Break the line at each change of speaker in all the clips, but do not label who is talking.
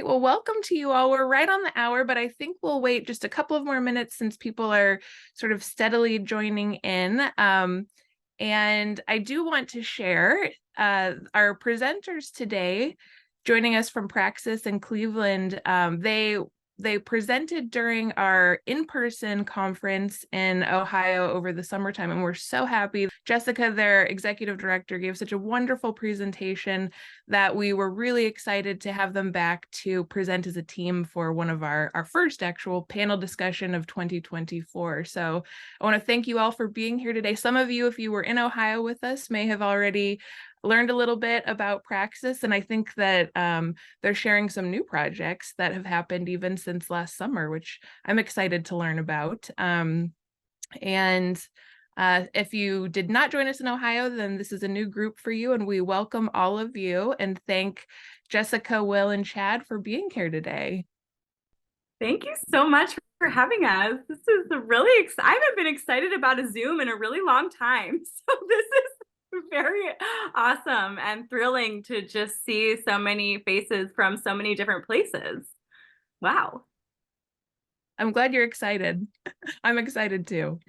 right, well, welcome to you all. We're right on the hour, but I think we'll wait just a couple of more minutes since people are sort of steadily joining in. And I do want to share our presenters today, joining us from Praxis in Cleveland. They presented during our in-person conference in Ohio over the summertime, and we're so happy. Jessica, their executive director, gave such a wonderful presentation that we were really excited to have them back to present as a team for one of our first actual panel discussion of 2024. So I want to thank you all for being here today. Some of you, if you were in Ohio with us, may have already learned a little bit about Praxis, and I think that they're sharing some new projects that have happened even since last summer, which I'm excited to learn about. If you did not join us in Ohio, then this is a new group for you, and we welcome all of you and thank Jessica, Will, and Chad for being here today.
Thank you so much for having us. This is really I haven't been excited about a Zoom in a really long time. So this is very awesome and thrilling to just see so many faces from so many different places. Wow.
I'm glad you're excited. I'm excited too.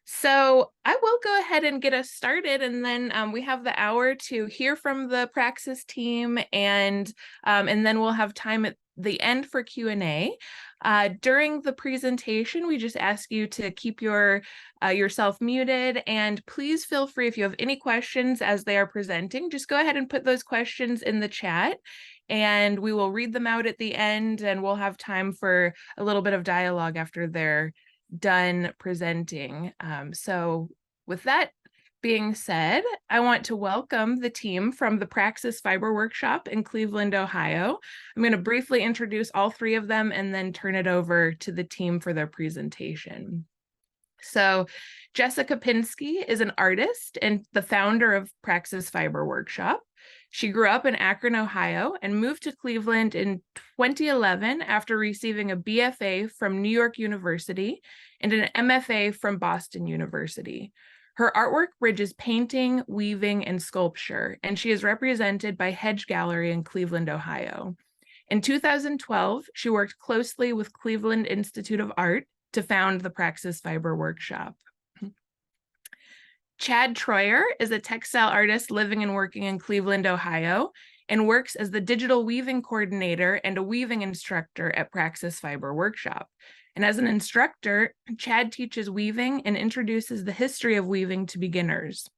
So I will go ahead and get us started, and then we have the hour to hear from the Praxis team, and then we'll have time at the end for Q&A. During the presentation, we just ask you to keep yourself muted, and please feel free, if you have any questions as they are presenting, just go ahead and put those questions in the chat, and we will read them out at the end, and we'll have time for a little bit of dialogue after they're done presenting. So with that being said, I want to welcome the team from the Praxis Fiber Workshop in Cleveland, Ohio. I'm going to briefly introduce all three of them and then turn it over to the team for their presentation. So Jessica Pinsky is an artist and the founder of Praxis Fiber Workshop. She grew up in Akron, Ohio, and moved to Cleveland in 2011 after receiving a BFA from New York University and an MFA from Boston University. Her artwork bridges painting, weaving, and sculpture, and she is represented by Hedge Gallery in Cleveland, Ohio. In 2012, she worked closely with Cleveland Institute of Art to found the Praxis Fiber Workshop. Chad Troyer is a textile artist living and working in Cleveland, Ohio, and works as the digital weaving coordinator and a weaving instructor at Praxis Fiber Workshop. And as an instructor, Chad teaches weaving and introduces the history of weaving to beginners.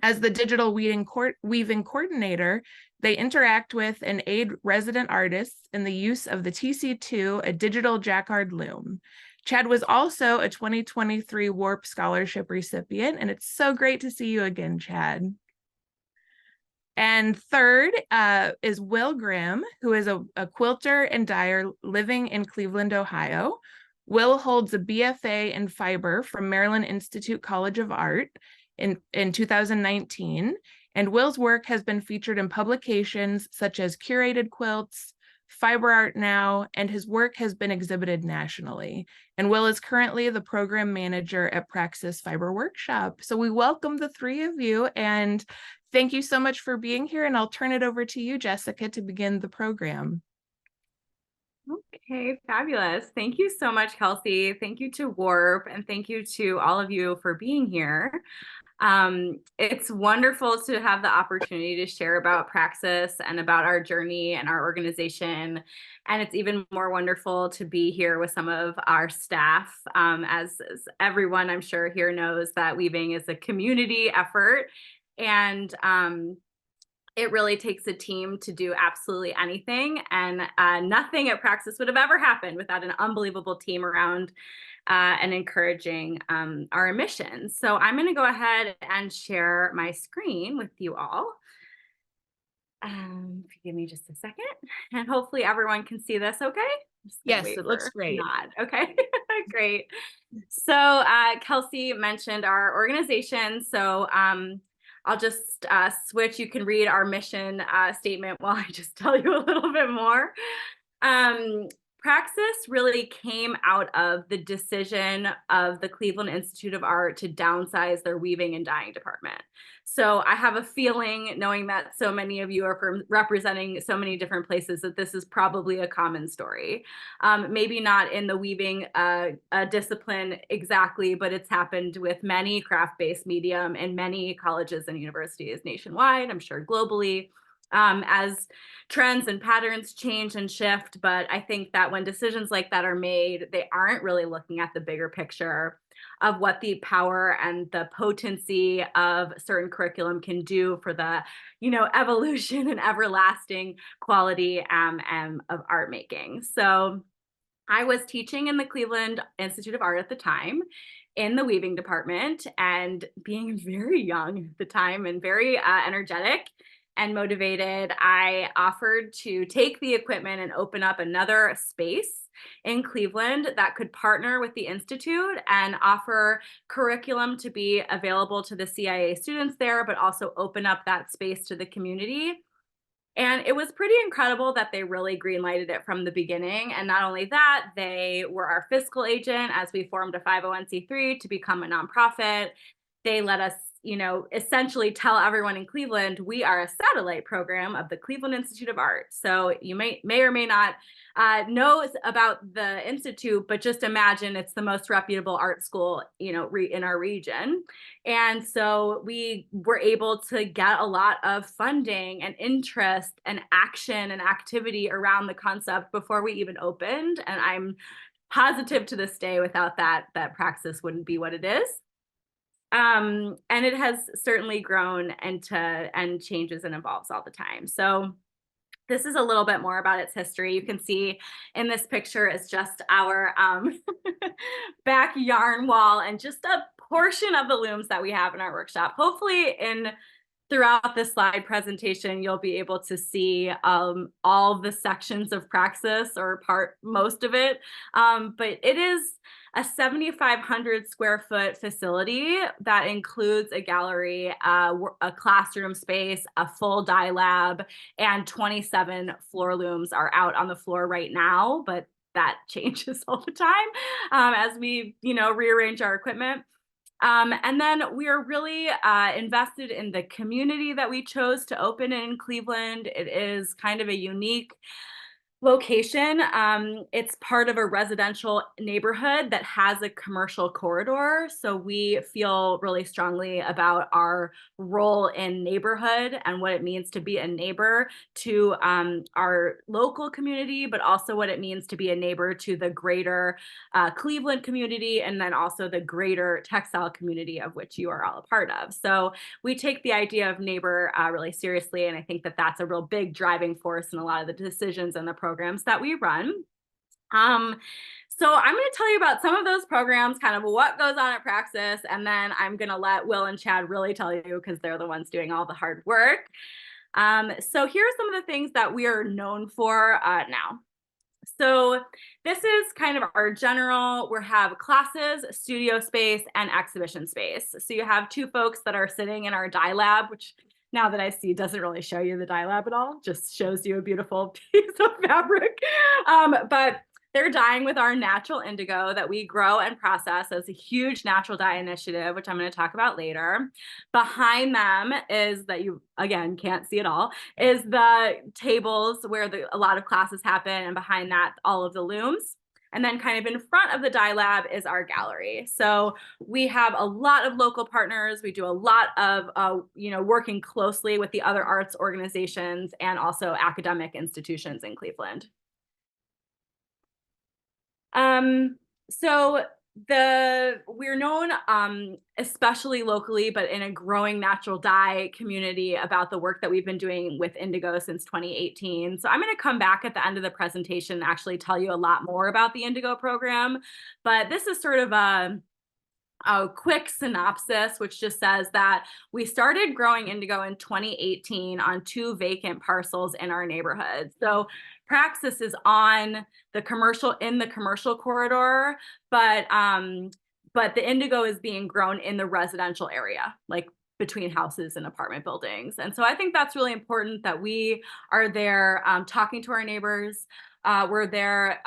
As the digital weaving coordinator, they interact with and aid resident artists in the use of the TC2, a digital jacquard loom. Chad was also a 2023 WARP Scholarship recipient, and it's so great to see you again, Chad. And third is Will Grimm, who is a quilter and dyer living in Cleveland, Ohio. Will holds a BFA in fiber from Maryland Institute College of Art in 2019, and Will's work has been featured in publications such as Curated Quilts, Fiber Art Now, and his work has been exhibited nationally. And Will is currently the program manager at Praxis Fiber Workshop. So we welcome the three of you, and thank you so much for being here, and I'll turn it over to you, Jessica, to begin the program.
Okay, fabulous. Thank you so much, Kelsey. Thank you to WARP, and thank you to all of you for being here. It's wonderful to have the opportunity to share about Praxis and about our journey and our organization. And it's even more wonderful to be here with some of our staff. As everyone I'm sure here knows, that weaving is a community effort. And it really takes a team to do absolutely anything. And nothing at Praxis would have ever happened without an unbelievable team around and encouraging our mission. So I'm going to go ahead and share my screen with you all. If you give me just a second, and hopefully everyone can see this okay?
Yes, it looks great.
Nod. Okay, great. So Kelsey mentioned our organization. So I'll just switch. You can read our mission statement while I just tell you a little bit more. Praxis really came out of the decision of the Cleveland Institute of Art to downsize their weaving and dyeing department. So I have a feeling, knowing that so many of you are from representing so many different places, that this is probably a common story. Maybe not in the weaving discipline exactly, but it's happened with many craft-based medium and many colleges and universities nationwide, I'm sure globally. As trends and patterns change and shift. But I think that when decisions like that are made, they aren't really looking at the bigger picture of what the power and the potency of certain curriculum can do for the, evolution and everlasting quality of art making. So I was teaching in the Cleveland Institute of Art at the time in the weaving department, and being very young at the time and very energetic and motivated, I offered to take the equipment and open up another space in Cleveland that could partner with the Institute and offer curriculum to be available to the CIA students there, but also open up that space to the community. And it was pretty incredible that they really greenlighted it from the beginning. And not only that, they were our fiscal agent as we formed a 501c3 to become a nonprofit. They let us, essentially tell everyone in Cleveland, we are a satellite program of the Cleveland Institute of Art. So you may or may not know about the Institute, but just imagine it's the most reputable art school, in our region. And so we were able to get a lot of funding and interest and action and activity around the concept before we even opened. And I'm positive to this day, without that Praxis wouldn't be what it is. And it has certainly grown and changes and evolves all the time. So this is a little bit more about its history. You can see in this picture is just our back yarn wall and just a portion of the looms that we have in our workshop. Hopefully throughout the slide presentation, you'll be able to see all the sections of Praxis, or most of it. But it is a 7,500 square foot facility that includes a gallery, a classroom space, a full dye lab, and 27 floor looms are out on the floor right now, but that changes all the time as we, rearrange our equipment. And then we are really invested in the community that we chose to open in Cleveland. It is kind of a unique location. It's part of a residential neighborhood that has a commercial corridor. So we feel really strongly about our role in neighborhood and what it means to be a neighbor to our local community, but also what it means to be a neighbor to the greater Cleveland community, and then also the greater textile community of which you are all a part of. So we take the idea of neighbor really seriously. And I think that that's a real big driving force in a lot of the decisions and the programs that we run. So I'm going to tell you about some of those programs, kind of what goes on at Praxis, and then I'm going to let Will and Chad really tell you, because they're the ones doing all the hard work. So here are some of the things that we are known for now. So this is kind of our general, we have classes, studio space, and exhibition space. So you have two folks that are sitting in our dye lab, which now that I see doesn't really show you the dye lab at all, just shows you a beautiful piece of fabric. But they're dyeing with our natural indigo that we grow and process as a huge natural dye initiative, which I'm going to talk about later. Behind them is, that you, again, can't see at all, is the tables where a lot of classes happen, and behind that, all of the looms. And then kind of in front of the dye lab is our gallery. So we have a lot of local partners. We do a lot of, working closely with the other arts organizations and also academic institutions in Cleveland. So we're known, especially locally, but in a growing natural dye community, about the work that we've been doing with indigo since 2018. So I'm going to come back at the end of the presentation and actually tell you a lot more about the indigo program. But this is sort of a quick synopsis, which just says that we started growing indigo in 2018 on 2 vacant parcels in our neighborhood. So Praxis is in the commercial corridor, but the indigo is being grown in the residential area, like between houses and apartment buildings. And so I think that's really important that we are there talking to our neighbors, We're there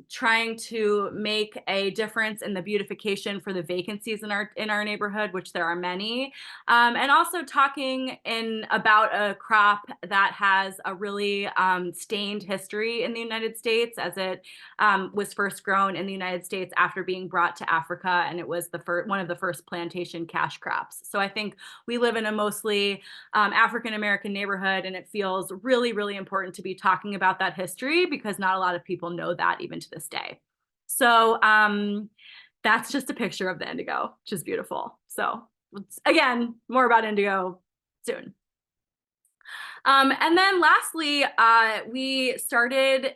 trying to make a difference in the beautification for the vacancies in our neighborhood, which there are many, and also talking about a crop that has a really stained history in the United States, as it was first grown in the United States after being brought to Africa, and it was one of the first plantation cash crops. So I think we live in a mostly African American neighborhood, and it feels really, really important to be talking about that history because not a lot of people know that even to this day. So that's just a picture of the indigo, which is beautiful. So again, more about indigo soon. And then lastly, we started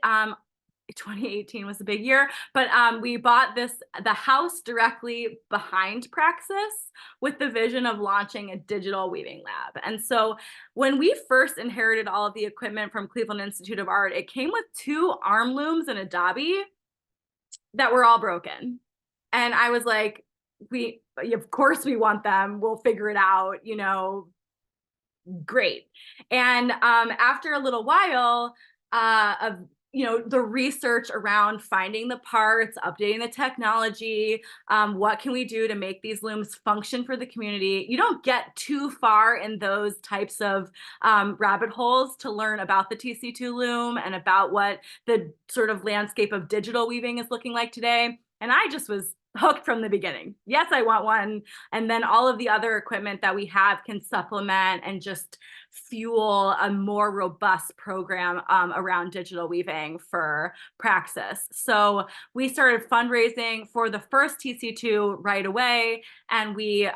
2018 was a big year, but we bought the house directly behind Praxis with the vision of launching a digital weaving lab. And so when we first inherited all of the equipment from Cleveland Institute of Art, it came with 2 arm looms and a dobby that were all broken. And I was like, of course we want them. We'll figure it out, great. And after a little while of the research around finding the parts, updating the technology, what can we do to make these looms function for the community? You don't get too far in those types of rabbit holes to learn about the TC2 loom and about what the sort of landscape of digital weaving is looking like today. And I just was hooked from the beginning. Yes, I want one. And then all of the other equipment that we have can supplement and just fuel a more robust program around digital weaving for Praxis. So we started fundraising for the first TC2 right away, and we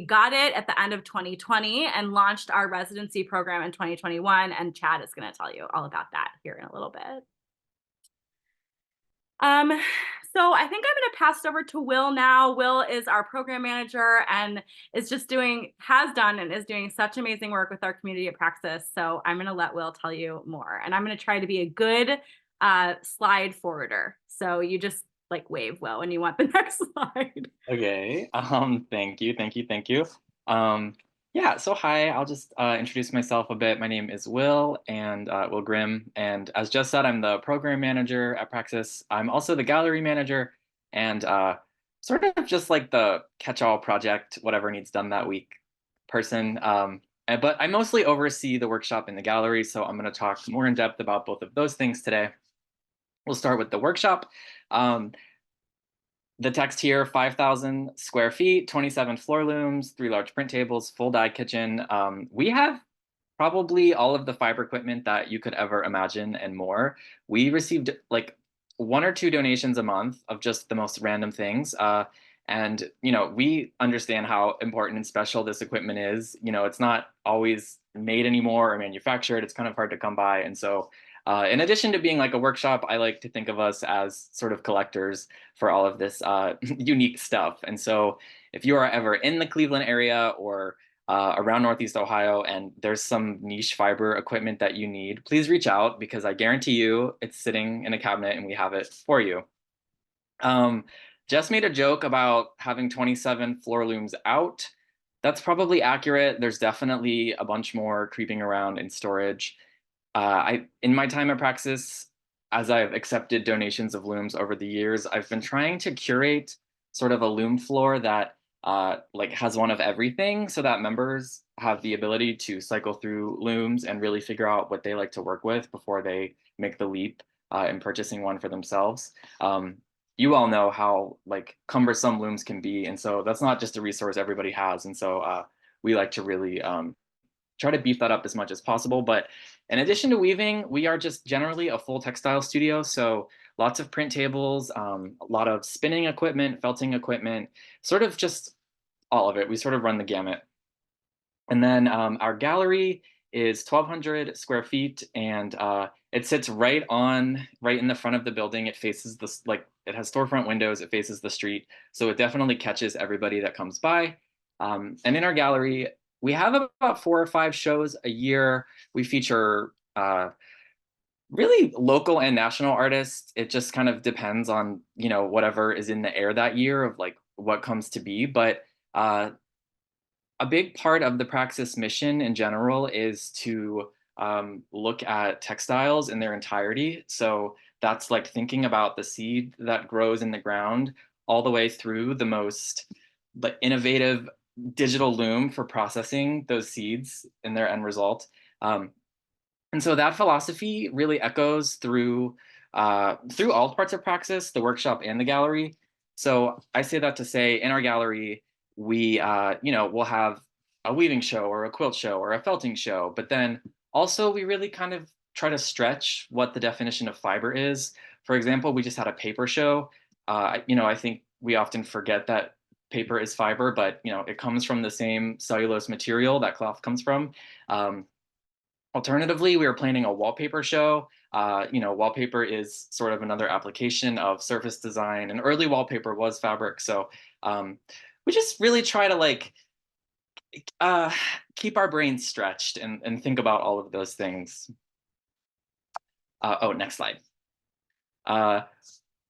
got it at the end of 2020 and launched our residency program in 2021. And Chad is going to tell you all about that here in a little bit. So I think I'm going to pass it over to Will now. Will is our program manager and has done and is doing such amazing work with our community at Praxis. So I'm going to let Will tell you more. And I'm going to try to be a good slide forwarder. So you just wave, Will, when you want the next slide.
Okay. Thank you. Yeah, so hi, I'll just introduce myself a bit. My name is Will Will Grimm. And as just said, I'm the program manager at Praxis. I'm also the gallery manager and sort of just like the catch-all project, whatever needs done that week person. But I mostly oversee the workshop in the gallery, so I'm going to talk more in depth about both of those things today. We'll start with the workshop. The text here, 5,000 square feet, 27 floor looms, 3 large print tables, full dye kitchen. We have probably all of the fiber equipment that you could ever imagine and more. We received like 1 or 2 donations a month of just the most random things. And we understand how important and special this equipment is. It's not always made anymore or manufactured. It's kind of hard to come by. And so in addition to being like a workshop, I like to think of us as sort of collectors for all of this unique stuff. And so if you are ever in the Cleveland area or around Northeast Ohio and there's some niche fiber equipment that you need, please reach out because I guarantee you it's sitting in a cabinet and we have it for you. Jess made a joke about having 27 floor looms out. That's probably accurate. There's definitely a bunch more creeping around in storage. In my time at Praxis, as I've accepted donations of looms over the years, I've been trying to curate sort of a loom floor that has one of everything so that members have the ability to cycle through looms and really figure out what they like to work with before they make the leap in purchasing one for themselves. You all know how cumbersome looms can be, and so that's not just a resource everybody has. And so we like to really try to beef that up as much as possible. But in addition to weaving, we are just generally a full textile studio. So lots of print tables, a lot of spinning equipment, felting equipment, sort of just all of it. We sort of run the gamut. And then our gallery is 1,200 square feet, and it sits right in the front of the building. It faces it has storefront windows. It faces the street, so it definitely catches everybody that comes by. And in our gallery, we have about 4 or 5 shows a year. We feature really local and national artists. It just kind of depends on whatever is in the air that year of what comes to be. But a big part of the Praxis mission in general is to look at textiles in their entirety. So that's like thinking about the seed that grows in the ground all the way through the most innovative digital loom for processing those seeds in their end result. And so that philosophy really echoes through all parts of Praxis, the workshop and the gallery. So I say that to say, in our gallery, we we'll have a weaving show or a quilt show or a felting show, but then also we really kind of try to stretch what the definition of fiber is. For example, we just had a paper show. I think we often forget that paper is fiber, but it comes from the same cellulose material that cloth comes from. Alternatively, we were planning a wallpaper show. Wallpaper is sort of another application of surface design, and early wallpaper was fabric. So we just really try to keep our brains stretched and think about all of those things. Next slide.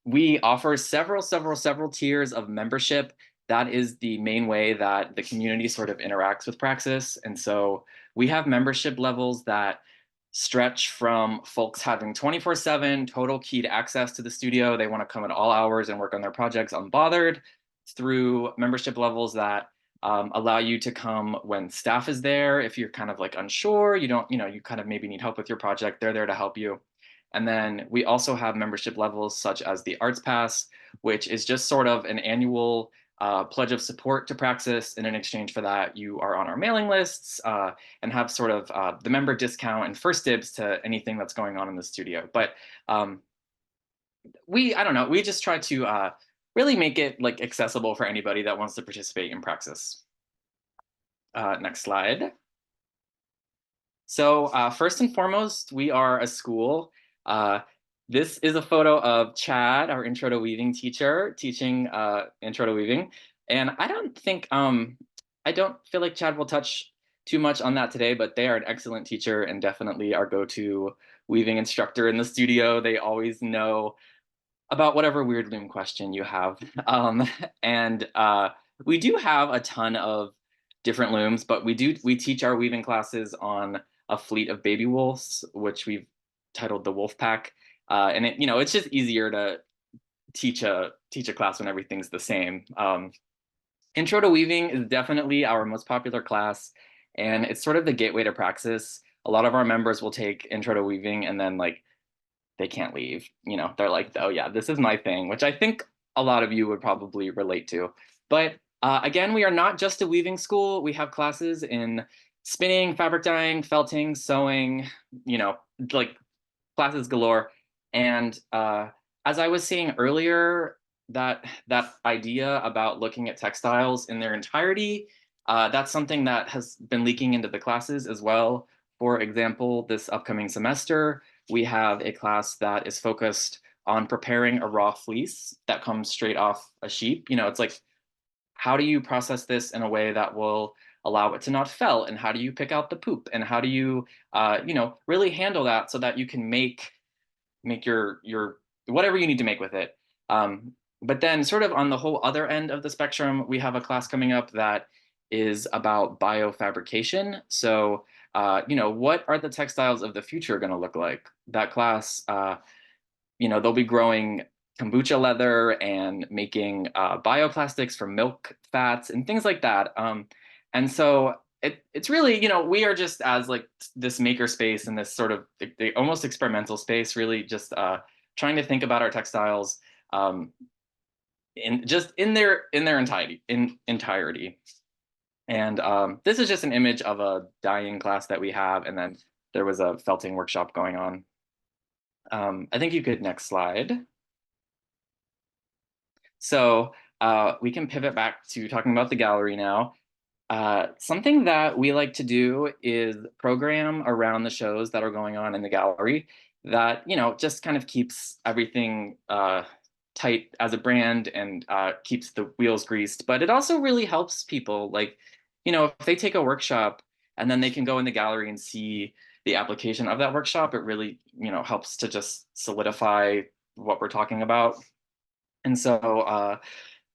We offer several tiers of membership. That is the main way that the community sort of interacts with Praxis. And so we have membership levels that stretch from folks having 24/7 total keyed access to the studio. They want to come at all hours and work on their projects unbothered, through membership levels that allow you to come when staff is there. If you're kind of like unsure, you kind of maybe need help with your project, they're there to help you. And then we also have membership levels such as the Arts Pass, which is just sort of an annual pledge of support to Praxis. And in exchange for that, you are on our mailing lists and have sort of the member discount and first dibs to anything that's going on in the studio. But we just try to really make it like accessible for anybody that wants to participate in Praxis. Next slide. So first and foremost, we are a school. This is a photo of Chad, our Intro to Weaving teacher, teaching Intro to Weaving. And I don't feel like Chad will touch too much on that today, but they are an excellent teacher and definitely our go-to weaving instructor in the studio. They always know about whatever weird loom question you have. And we do have a ton of different looms, but we teach our weaving classes on a fleet of baby wolves, which we've titled the Wolf Pack. And it's just easier to teach a class when everything's the same. Intro to Weaving is definitely our most popular class, and it's sort of the gateway to Praxis. A lot of our members will take Intro to Weaving and then they can't leave. They're like, oh yeah, this is my thing, which I think a lot of you would probably relate to. But again, we are not just a weaving school. We have classes in spinning, fabric dyeing, felting, sewing, classes galore. And as I was saying earlier, that idea about looking at textiles in their entirety, that's something that has been leaking into the classes as well. For example, this upcoming semester, we have a class that is focused on preparing a raw fleece that comes straight off a sheep. It's like, how do you process this in a way that will allow it to not felt? And how do you pick out the poop? And how do you, really handle that so that you can make your whatever you need to make with it. But then sort of on the whole other end of the spectrum, we have a class coming up that is about biofabrication. So, what are the textiles of the future going to look like? That class, they'll be growing kombucha leather and making bioplastics from milk fats and things like that. And so it's really, we are just as like this maker space and this sort of the almost experimental space, really just trying to think about our textiles in their entirety. And this is just an image of a dyeing class that we have, and then there was a felting workshop going on. I think you could next slide. So we can pivot back to talking about the gallery now. Something that we like to do is program around the shows that are going on in the gallery that, just kind of keeps everything tight as a brand and keeps the wheels greased. But it also really helps people, if they take a workshop and then they can go in the gallery and see the application of that workshop, it really, helps to just solidify what we're talking about. And so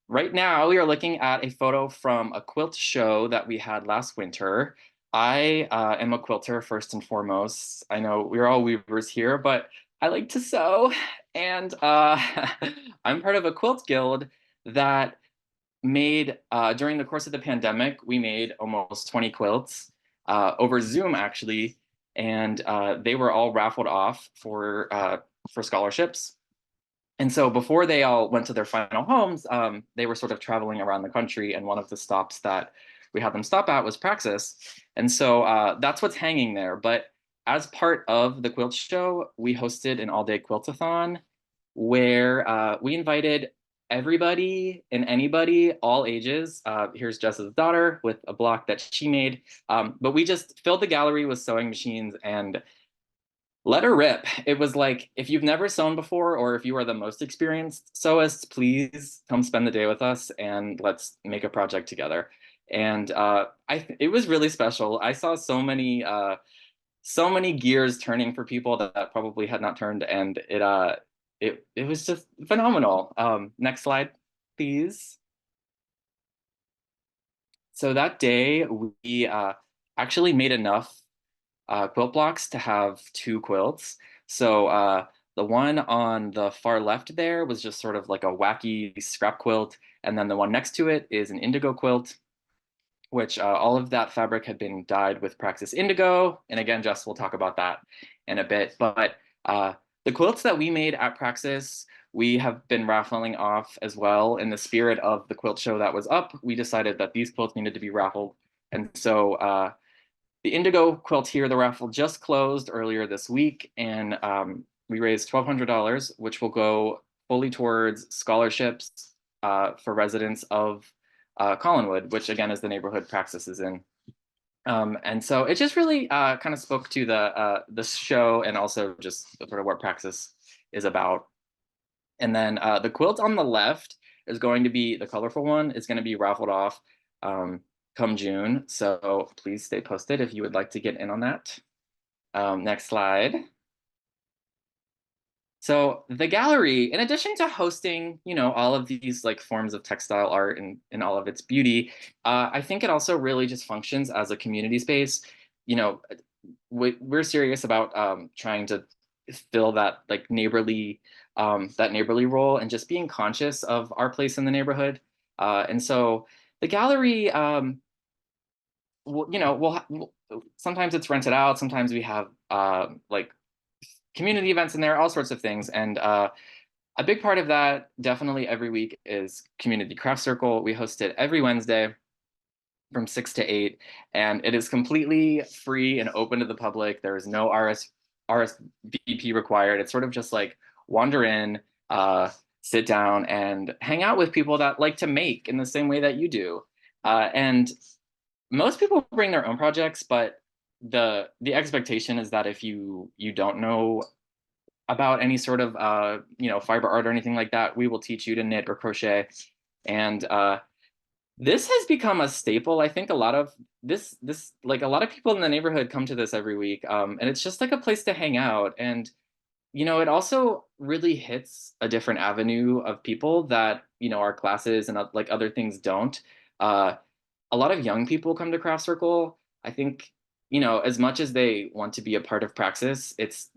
right now we are looking at a photo from a quilt show that we had last winter. I am a quilter first and foremost. I know we're all weavers here, but I like to sew. And I'm part of a quilt guild that made, during the course of the pandemic, we made almost 20 quilts over Zoom, actually. And they were all raffled off for scholarships. And so before they all went to their final homes, they were sort of traveling around the country. And one of the stops that we had them stop at was Praxis. And so that's what's hanging there. But as part of the quilt show, we hosted an all-day quiltathon where we invited everybody and anybody, all ages. Here's Jess's daughter with a block that she made. But we just filled the gallery with sewing machines and let her rip. It was like, if you've never sewn before, or if you are the most experienced sewist, please come spend the day with us and let's make a project together. And it was really special. I saw so many gears turning for people that probably had not turned, and it was just phenomenal. Next slide, please. So that day we actually made enough quilt blocks to have 2 quilts. So the one on the far left there was just sort of like a wacky scrap quilt, and then the one next to it is an indigo quilt, which all of that fabric had been dyed with Praxis Indigo. And again, Jess will talk about that in a bit. But the quilts that we made at Praxis, we have been raffling off as well. In the spirit of the quilt show that was up, we decided that these quilts needed to be raffled. And so the indigo quilt here, the raffle just closed earlier this week, and we raised $1,200, which will go fully towards scholarships for residents of Collinwood, which again is the neighborhood Praxis is in. And so it just really kind of spoke to the show and also just sort of what Praxis is about. And then the quilt on the left is going to be, the colorful one is going to be raffled off come June. So please stay posted if you would like to get in on that. Next slide. So the gallery, in addition to hosting, all of these like forms of textile art in all of its beauty, I think it also really just functions as a community space. We're serious about trying to fill that like neighborly role and just being conscious of our place in the neighborhood. And so the gallery, we'll sometimes it's rented out. Sometimes we have like community events in there, all sorts of things. And a big part of that definitely every week is community craft circle. We host it every Wednesday from 6 to 8, and it is completely free and open to the public. There is no RSVP required. It's sort of just like wander in, sit down and hang out with people that like to make in the same way that you do. And most people bring their own projects, but the expectation is that if you don't know about any sort of fiber art or anything like that, we will teach you to knit or crochet. And this has become a staple. I think a lot of a lot of people in the neighborhood come to this every week, and it's just like a place to hang out. And it also really hits a different avenue of people that our classes and like other things don't. A lot of young people come to Craft Circle. I think as much as they want to be a part of Praxis, it's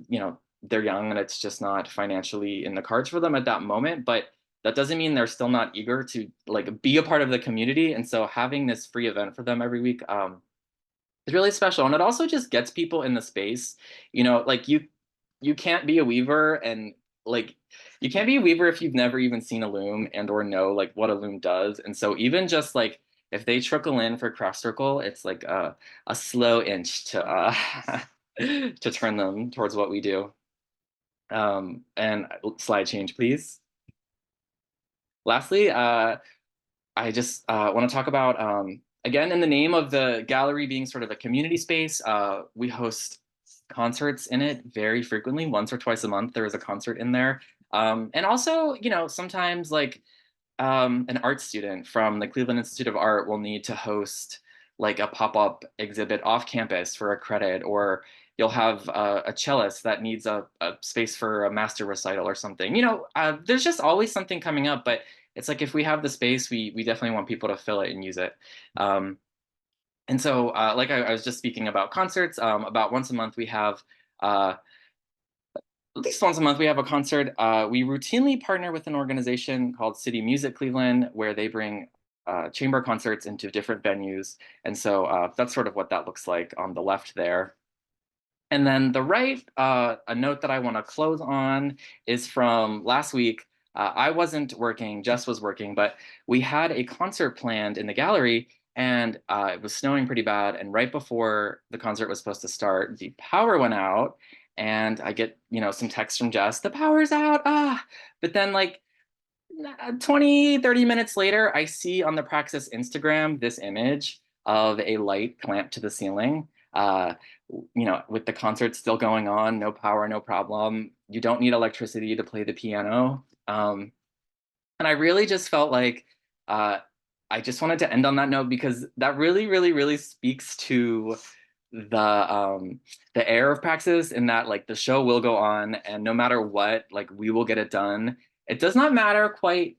they're young and it's just not financially in the cards for them at that moment. But that doesn't mean they're still not eager to like be a part of the community. And so having this free event for them every week is really special. And it also just gets people in the space. Like you can't be a weaver, and like you can't be a weaver if you've never even seen a loom and or know like what a loom does. And so even just like if they trickle in for Craft Circle, it's like a slow inch to to turn them towards what we do. And slide change, please. Lastly, I just want to talk about, again, in the name of the gallery being sort of a community space, we host concerts in it very frequently. Once or twice a month, there is a concert in there. And also, sometimes like an art student from the Cleveland Institute of Art will need to host like a pop-up exhibit off campus for a credit, or you'll have a cellist that needs a space for a master recital or something. There's just always something coming up, but it's like if we have the space, we definitely want people to fill it and use it. And so like I was just speaking about concerts, about once a month we have at least once a month, we have a concert. We routinely partner with an organization called City Music Cleveland, where they bring chamber concerts into different venues. And so that's sort of what that looks like on the left there. And then the right, a note that I want to close on is from last week. I wasn't working, Jess was working, but we had a concert planned in the gallery, and it was snowing pretty bad. And right before the concert was supposed to start, the power went out, and I get, some text from Jess, the power's out, ah. But then like 20, 30 minutes later, I see on the Praxis Instagram this image of a light clamped to the ceiling. With the concert still going on, no power, no problem. You don't need electricity to play the piano. And I really just felt like I just wanted to end on that note, because that really, really, really speaks to the air of Praxis, in that like the show will go on, and no matter what, like we will get it done. It does not matter quite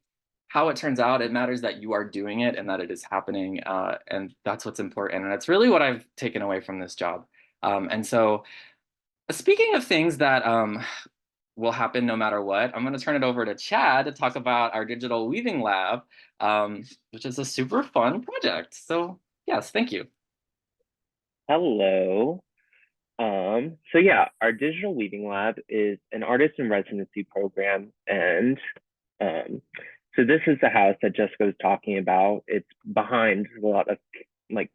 how it turns out. It matters that you are doing it and that it is happening, and that's what's important. And it's really what I've taken away from this job. And so, speaking of things that will happen no matter what, I'm going to turn it over to Chad to talk about our digital weaving lab, which is a super fun project. So yes, thank you.
Hello. So yeah, our digital weaving lab is an artist in residency program, and so this is the house that Jessica was talking about. It's behind a lot of like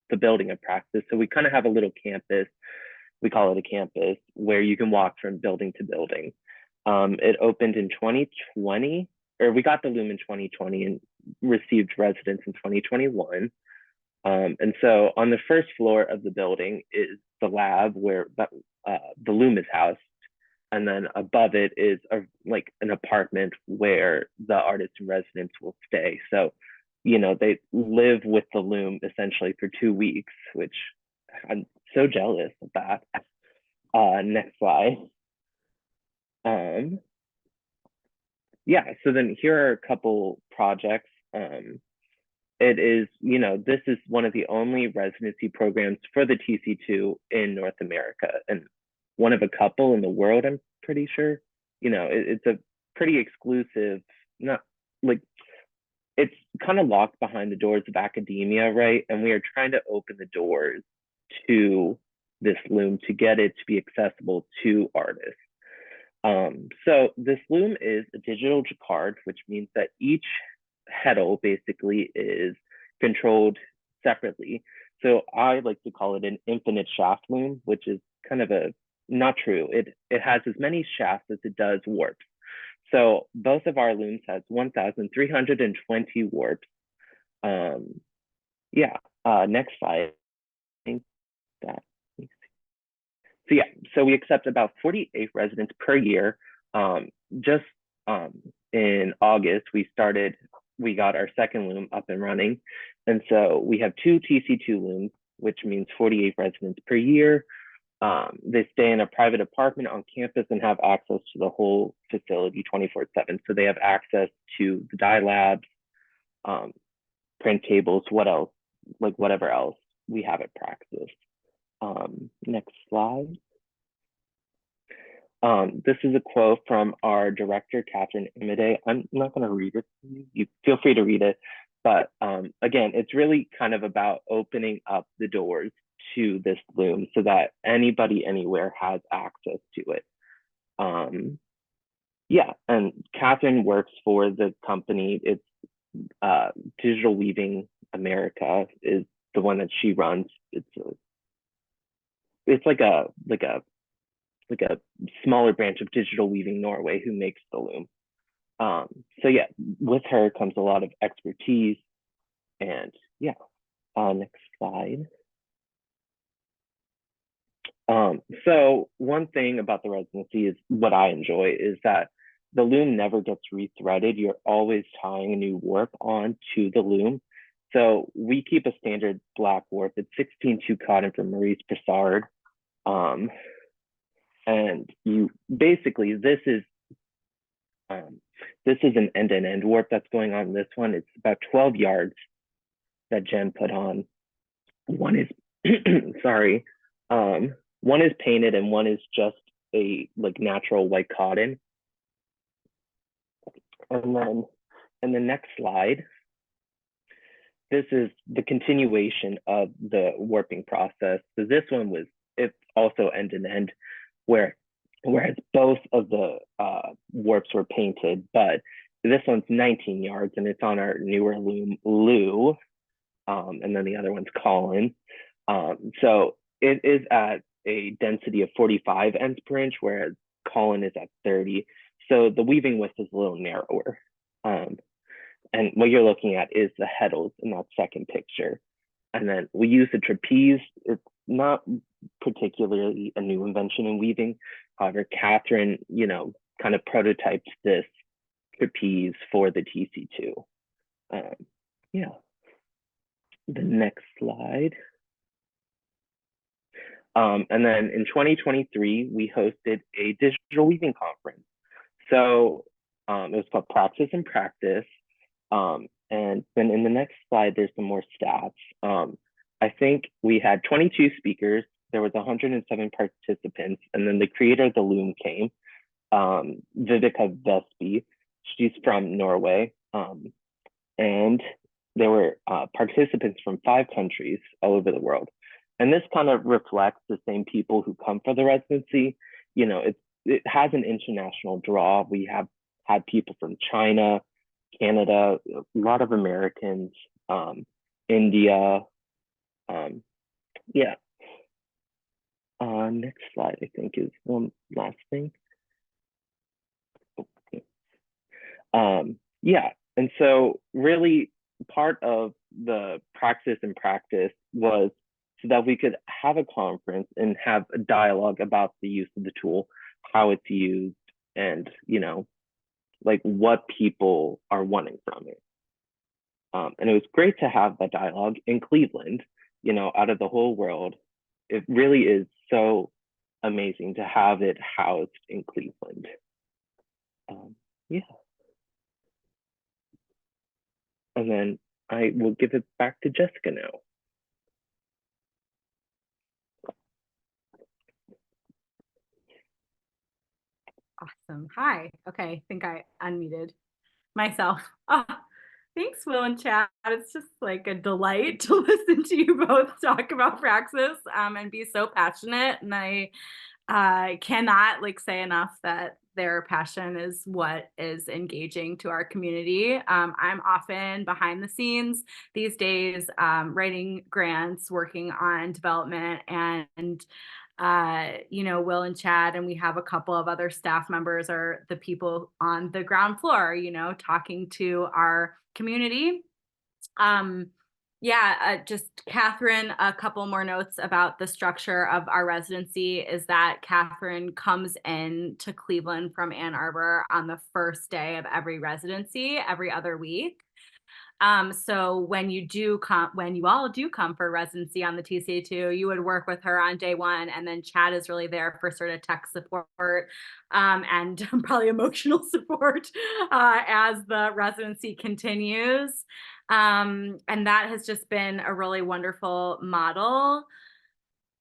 the building of Praxis. So we kind of have a little campus. We call it a campus where you can walk from building to building. It opened in 2020, or we got the loom in 2020 and received residents in 2021. And so on the first floor of the building is the lab where the loom is housed. And then above it is like an apartment where the artists and residents will stay. So, they live with the loom essentially for 2 weeks, which I'm so jealous of that. Next slide. Yeah, so then here are a couple projects. It is, this is one of the only residency programs for the TC2 in North America, and one of a couple in the world, I'm pretty sure. It's a pretty exclusive, not like, it's kind of locked behind the doors of academia, right? And we are trying to open the doors to this loom to get it to be accessible to artists. So this loom is a digital jacquard, which means that each heddle basically is controlled separately. So I like to call it an infinite shaft loom, which is kind of not true. It has as many shafts as it does warps. So both of our looms has 1,320 warps. Next slide. So we accept about 48 residents per year. Just in August, we got our second loom up and running. And so we have 2 TC2 looms, which means 48 residents per year. They stay in a private apartment on campus and have access to the whole facility 24/7. So they have access to the dye labs, print tables, whatever else we have at Praxis. Next slide. This is a quote from our director, Catherine Imade. I'm not going to read it. You feel free to read it. But again, it's really kind of about opening up the doors to this loom so that anybody anywhere has access to it. And Catherine works for the company. It's Digital Weaving America is the one that she runs. It's like a smaller branch of Digital Weaving Norway who makes the loom. With her comes a lot of expertise. And next slide. So one thing about the residency is what I enjoy is that the loom never gets rethreaded. You're always tying a new warp onto the loom. So we keep a standard black warp. It's 16-2 cotton from Maurice Broussard. And you basically, this is an end-to-end warp that's going on. This one, it's about 12 yards that Jen put on. One is, one is painted and one is just a like natural white cotton. And then in the next slide, this is the continuation of the warping process. So this one was, it's also end to end, whereas both of the warps were painted, but this one's 19 yards and it's on our newer loom, Lou, and then the other one's Colin. So it is at a density of 45 ends per inch, whereas Colin is at 30. So the weaving width is a little narrower. And what you're looking at is the heddles in that second picture. And then we use the trapeze. It's not particularly a new invention in weaving. However, Catherine, kind of prototyped this trapeze for the TC2. Yeah. The next slide. And then in 2023, we hosted a digital weaving conference. So it was called Praxis and Practice. And then in the next slide, there's some more stats. I think we had 22 speakers. There was 107 participants. And then the creator of the loom came, Vivica Vestby. She's from Norway. And there were participants from 5 countries all over the world. And this kind of reflects the same people who come for the residency. It has an international draw. We have had people from China, Canada, a lot of Americans, India. Yeah. Next slide, I think, is one last thing. Yeah, and so really part of the Praxis and Practice was so that we could have a conference and have a dialogue about the use of the tool, how it's used, and like what people are wanting from it. And it was great to have that dialogue in Cleveland, out of the whole world. It really is so amazing to have it housed in Cleveland. Yeah. And then I will give it back to Jessica now.
Awesome. Hi. Okay, I think I unmuted myself. Oh, thanks, Will and Chad. It's just like a delight to listen to you both talk about Praxis and be so passionate. And I cannot say enough that their passion is what is engaging to our community. I'm often behind the scenes these days, writing grants, working on development, and Will and Chad, and we have a couple of other staff members are the people on the ground floor, talking to our community. Just Catherine, a couple more notes about the structure of our residency is that Catherine comes in to Cleveland from Ann Arbor on the first day of every residency, every other week. So when you all do come for residency on the TCA2, you would work with her on day 1, and then Chad is really there for sort of tech support and probably emotional support as the residency continues. And that has just been a really wonderful model.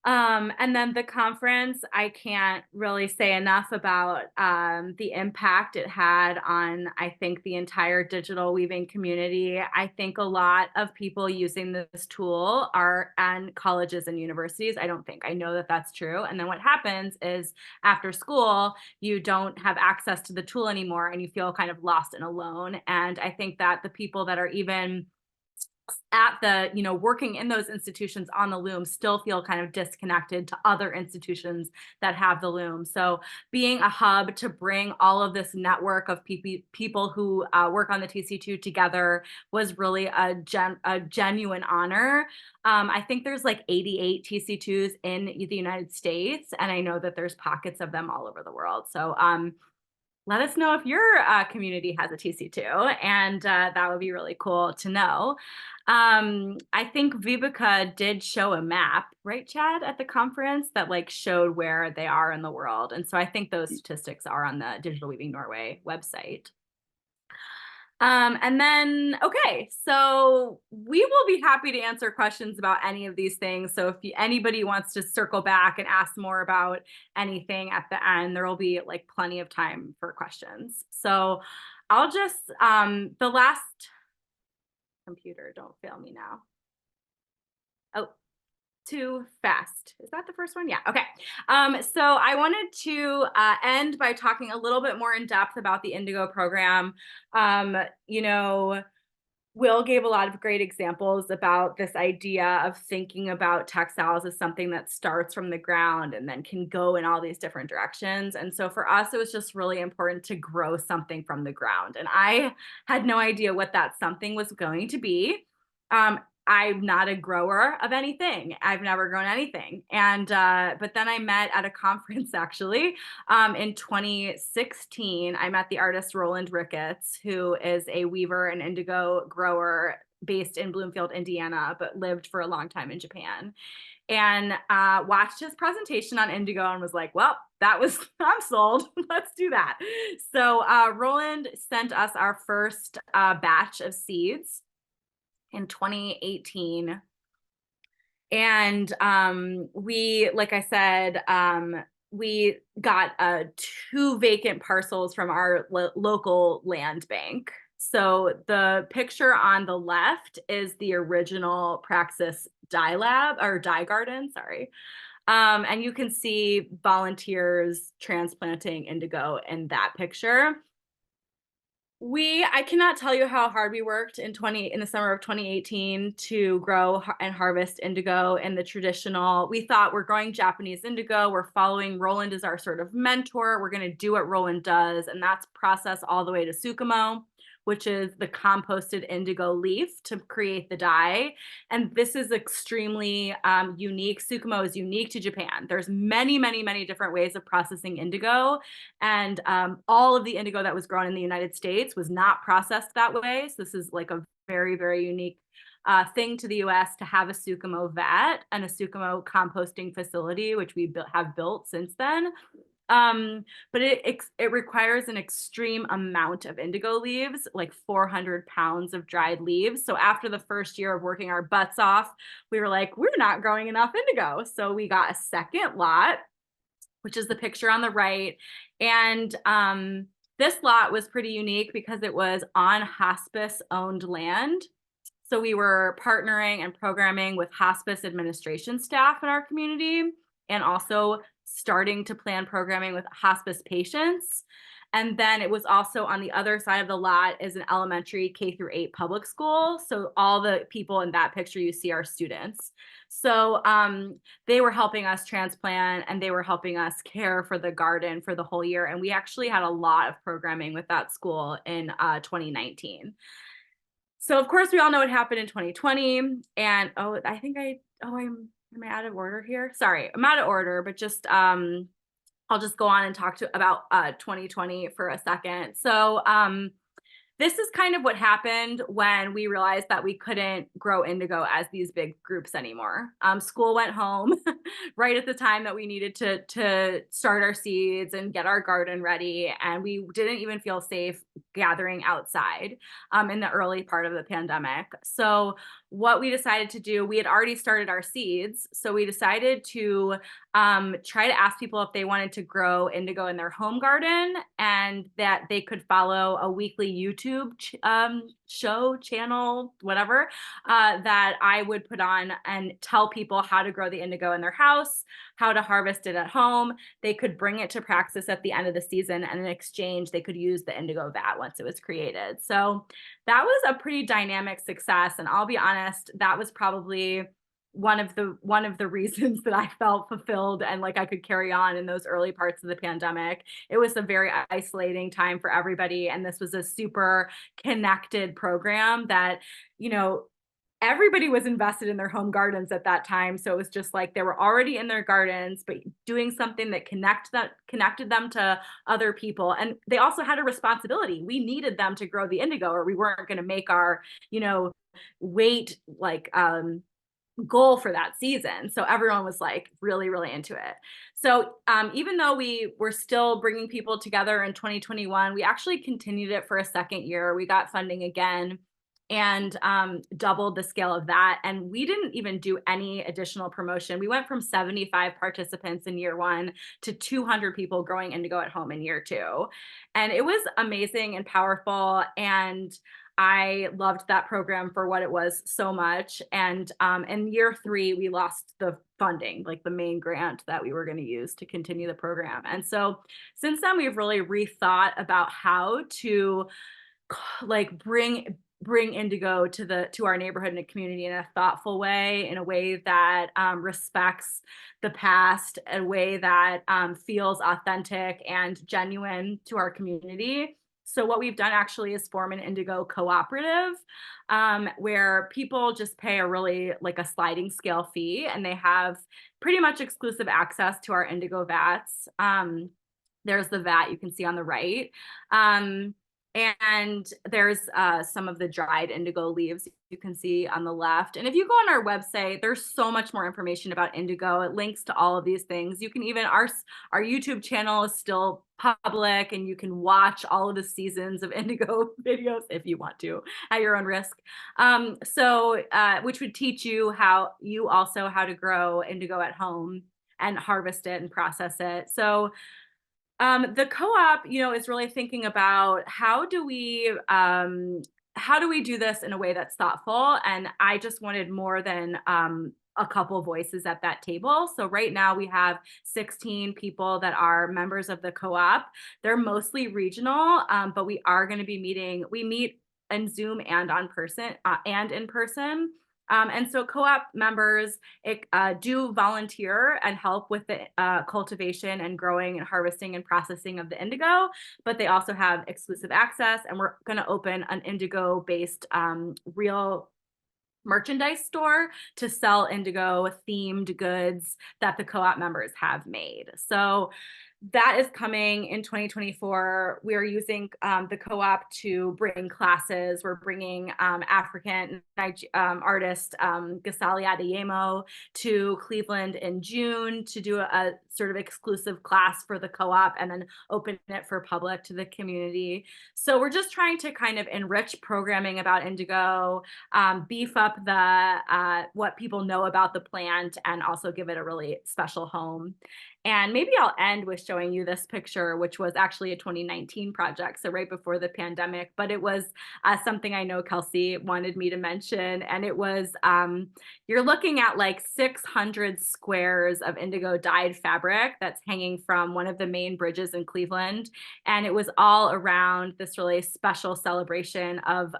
And then the conference, I can't really say enough about the impact it had on, I think, the entire digital weaving community. I think a lot of people using this tool are in colleges and universities. I know that that's true. And then what happens is after school, you don't have access to the tool anymore and you feel kind of lost and alone. And I think that the people that are even at the, working in those institutions on the loom still feel kind of disconnected to other institutions that have the loom. So being a hub to bring all of this network of people who work on the TC2 together was really a genuine honor. I think there's 88 TC2s in the United States, and I know that there's pockets of them all over the world. So let us know if your community has a TC2, and that would be really cool to know. I think Vibeke did show a map, right, Chad, at the conference that showed where they are in the world. And so I think those statistics are on the Digital Weaving Norway website. And then, okay, so we will be happy to answer questions about any of these things. So if anybody wants to circle back and ask more about anything at the end, there will be like plenty of time for questions. So I'll just, the last computer, don't fail me now. Oh, too fast. Is that the first one? Yeah. Okay. So I wanted to end by talking a little bit more in depth about the Indigo program. You know, Will gave a lot of great examples about this idea of thinking about textiles as something that starts from the ground and then can go in all these different directions. And so for us, it was just really important to grow something from the ground. And I had no idea what that something was going to be. I'm not a grower of anything. I've never grown anything. And but then I met at a conference actually in 2016. I met the artist Roland Ricketts, who is a weaver and indigo grower based in Bloomfield, Indiana, but lived for a long time in Japan. And watched his presentation on indigo and was like, well, I'm sold. Let's do that. So Roland sent us our first batch of seeds in 2018. And we, like I said, we got 2 vacant parcels from our local land bank. So the picture on the left is the original Praxis dye lab or dye garden, sorry. And you can see volunteers transplanting indigo in that picture. I cannot tell you how hard we worked in the summer of 2018 to grow and harvest indigo in the traditional. We thought we're growing Japanese indigo. We're following Roland as our sort of mentor. We're going to do what Roland does, and that's process all the way to Tsukumo, which is the composted indigo leaf to create the dye. And this is extremely unique. Tsukumo is unique to Japan. There's many, many, many different ways of processing indigo. And all of the indigo that was grown in the United States was not processed that way. So this is like a very, very unique thing to the US to have a Tsukumo vat and a Tsukumo composting facility, which we have built since then. But it requires an extreme amount of indigo leaves, like 400 pounds of dried leaves. So after the first year of working our butts off, we were like, we're not growing enough indigo. So we got a second lot, which is the picture on the right. And this lot was pretty unique because it was on hospice owned land. So we were partnering and programming with hospice administration staff in our community, and also starting to plan programming with hospice patients. And then it was also on the other side of the lot is an elementary K-8 public school. So all the people in that picture you see are students. So they were helping us transplant, and they were helping us care for the garden for the whole year. And we actually had a lot of programming with that school in 2019. So of course we all know what happened in 2020. And am I out of order here? Sorry, I'm out of order, but just I'll just go on and talk about 2020 for a second. So this is kind of what happened when we realized that we couldn't grow indigo as these big groups anymore. School went home right at the time that we needed to start our seeds and get our garden ready. And we didn't even feel safe gathering outside in the early part of the pandemic. So what we decided to do, we had already started our seeds. So we decided to try to ask people if they wanted to grow indigo in their home garden, and that they could follow a weekly YouTube channel, whatever, that I would put on and tell people how to grow the indigo in their house, how to harvest it at home. They could bring it to Praxis at the end of the season, and in exchange, they could use the indigo vat once it was created. So that was a pretty dynamic success. And I'll be honest, that was probably one of the reasons that I felt fulfilled and like I could carry on in those early parts of the pandemic. It was a very isolating time for everybody. And this was a super connected program that, everybody was invested in their home gardens at that time. So it was just like they were already in their gardens, but doing something that connected them to other people. And they also had a responsibility. We needed them to grow the indigo, or we weren't going to make our, weight like goal for that season. So everyone was like really, really into it. So even though we were still bringing people together in 2021, we actually continued it for a second year. We got funding again and doubled the scale of that. And we didn't even do any additional promotion. We went from 75 participants in year 1 to 200 people growing indigo at home in year 2. And it was amazing and powerful. And I loved that program for what it was so much. And in year 3, we lost the funding, like the main grant that we were going to use to continue the program. And so since then, we've really rethought about how to like bring indigo to our neighborhood and community in a thoughtful way, in a way that respects the past, a way that feels authentic and genuine to our community. So what we've done actually is form an indigo cooperative where people just pay a really like a sliding scale fee, and they have pretty much exclusive access to our indigo vats. There's the vat you can see on the right. And there's some of the dried indigo leaves you can see on the left. And if you go on our website, there's so much more information about indigo. It links to all of these things. You can even, our YouTube channel is still public, and you can watch all of the seasons of indigo videos if you want to at your own risk. Which would teach you how to grow indigo at home and harvest it and process it. So the co-op, is really thinking about how do we do this in a way that's thoughtful? And I just wanted more than a couple voices at that table. So right now we have 16 people that are members of the co-op. They're mostly regional, but we are going to be meeting. We meet in Zoom and in person. And so co-op members do volunteer and help with the cultivation and growing and harvesting and processing of the indigo, but they also have exclusive access, and we're going to open an indigo-based real merchandise store to sell indigo themed goods that the co-op members have made. So that is coming in 2024. We're using the co-op to bring classes. We're bringing African artist Gasali Adeyemo to Cleveland in June to do a sort of exclusive class for the co-op, and then open it for public to the community. So we're just trying to kind of enrich programming about indigo, beef up the what people know about the plant, and also give it a really special home. And maybe I'll end with showing you this picture, which was actually a 2019 project, so right before the pandemic, but it was something I know Kelsey wanted me to mention. And it was, you're looking at like 600 squares of indigo dyed fabric that's hanging from one of the main bridges in Cleveland. And it was all around this really special celebration of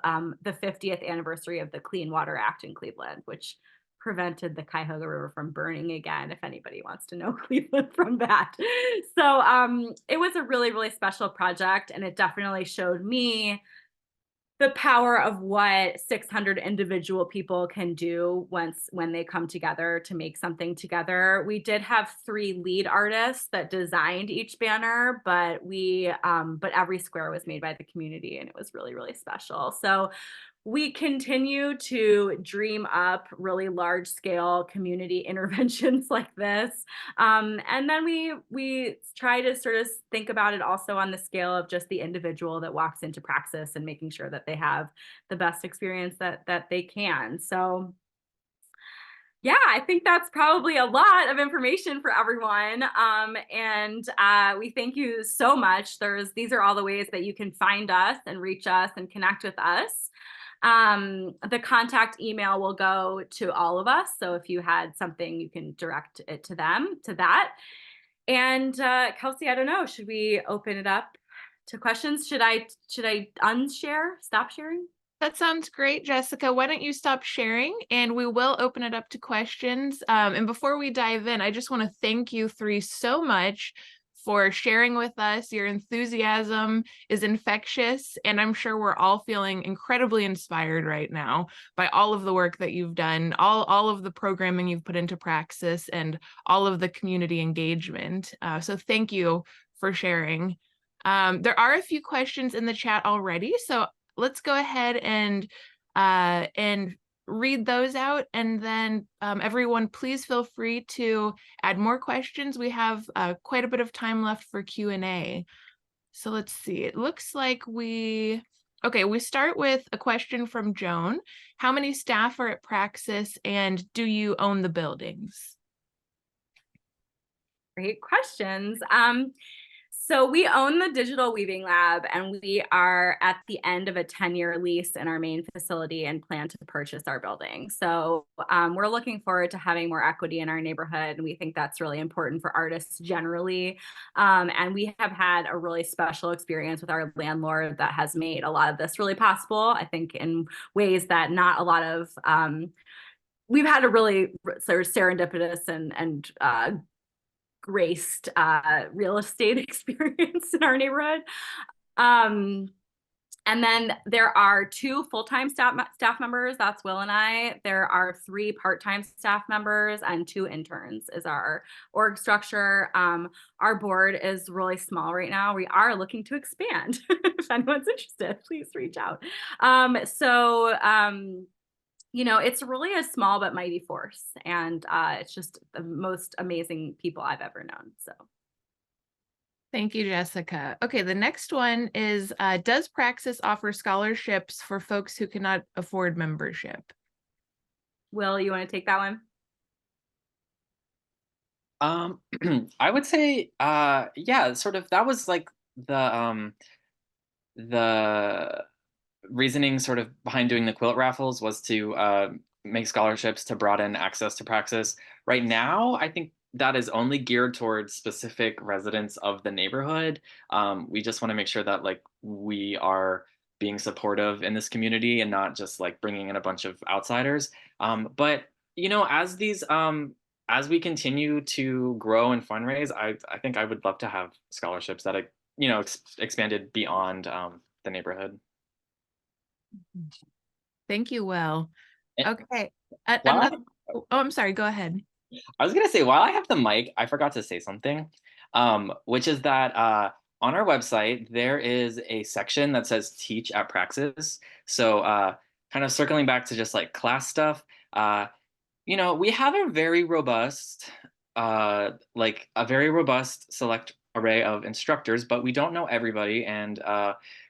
the 50th anniversary of the Clean Water Act in Cleveland, which prevented the Cuyahoga River from burning again, if anybody wants to know Cleveland from that. So it was a really, really special project, and it definitely showed me the power of what 600 individual people can do when they come together to make something together. We did have 3 lead artists that designed each banner, but every square was made by the community, and it was really, really special. So we continue to dream up really large scale community interventions like this. And then we try to sort of think about it also on the scale of just the individual that walks into Praxis and making sure that they have the best experience that they can. So yeah, I think that's probably a lot of information for everyone. And we thank you so much. These are all the ways that you can find us and reach us and connect with us. The contact email will go to all of us. So if you had something, you can direct it to that. And Kelsey, I don't know, should we open it up to questions? Should I stop sharing?
That sounds great, Jessica. Why don't you stop sharing, and we will open it up to questions. And before we dive in, I just want to thank you 3 so much for sharing with us. Your enthusiasm is infectious, and I'm sure we're all feeling incredibly inspired right now by all of the work that you've done, all of the programming you've put into Praxis, and all of the community engagement. So thank you for sharing. There are a few questions in the chat already, so let's go ahead and read those out, and then everyone, please feel free to add more questions. We have quite a bit of time left for Q&A. So let's see, it looks like we start with a question from Joan. How many staff are at Praxis, and do you own the buildings?
Great questions. So we own the digital weaving lab, and we are at the end of a 10-year lease in our main facility and plan to purchase our building. So we're looking forward to having more equity in our neighborhood, and we think that's really important for artists generally. And we have had a really special experience with our landlord that has made a lot of this really possible, I think, in ways that not a lot of we've had a really sort of serendipitous and graced real estate experience in our neighborhood. And then there are 2 full-time staff members, that's Will and I. There are 3 part-time staff members and 2 interns is our org structure. Our board is really small right now. We are looking to expand. If anyone's interested, please reach out. You know, it's really a small but mighty force, and it's just the most amazing people I've ever known. So
Thank you, Jessica. Okay, the next one is, does Praxis offer scholarships for folks who cannot afford membership?
Will, you want to take that one?
I would say, yeah, sort of, that was like the reasoning sort of behind doing the quilt raffles was to make scholarships to broaden access to Praxis. Right now, I think that is only geared towards specific residents of the neighborhood. We just want to make sure that like we are being supportive in this community and not just like bringing in a bunch of outsiders. But you know, as these as we continue to grow and fundraise, I think I would love to have scholarships that you know expanded beyond the neighborhood.
Thank you, Will.
And
Okay.
while
Oh, I'm sorry, go ahead.
I was gonna say, while I have the mic, I forgot to say something, which is that on our website there is a section that says "Teach at Praxis." So kind of circling back to just like class stuff, you know, we have a very robust, select array of instructors, but we don't know everybody, and